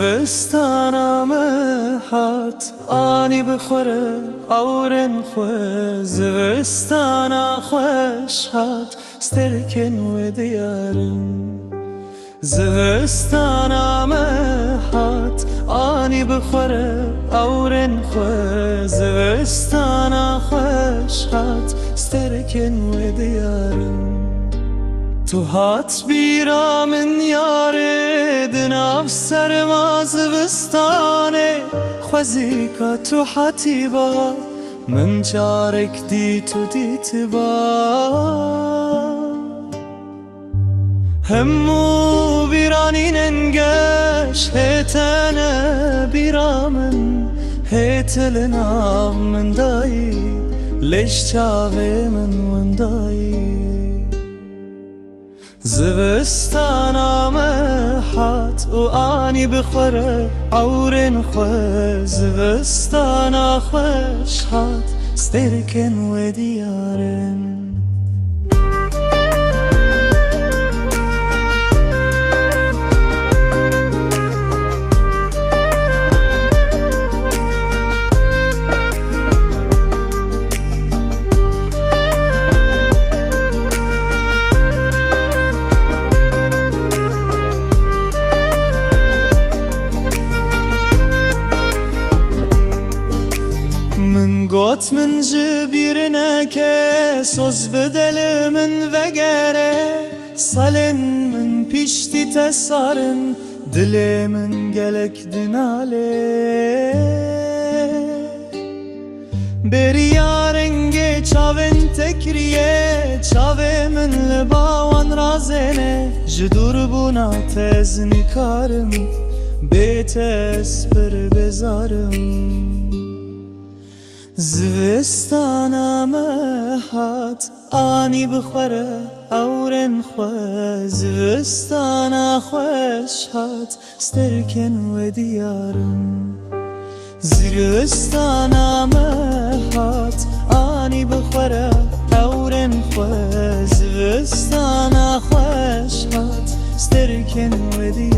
زوستانا مهات آنی بخوره آورن خواه زوستانا خوش هات سترکن و دیارن زوستانا مهات آنی بخوره آورن خواه زوستانا خوش هات سترکن و دیارن تو هات بیرا من یاره دناف سرما زوستانه خوزی که تو حتی با من چارک دی تو دیت با همو بیرانی ننگش هیتنه بیرا من هیتلنا من دایی لیش چاوه من دایی زوستانا مهات و آنی بخوره عورن خواه زوستانا خوش هات سترکن و دیارن گوت من جبیرنه که سوز بدل من وگره سالن من پیشتی تسارن دل من گلک دناله بریارنگه چاون تکریه چاوه من لباوان رازنه جدور بونا تز نکارم بیت اسپر بزارم زوستانا مهات آنی بخوره آورن خواه زوستانا خوش هات سترکن و دیارن زوستانا مهات آنی بخوره آورن خواه زوستانا خوش هات سترکن و دیارن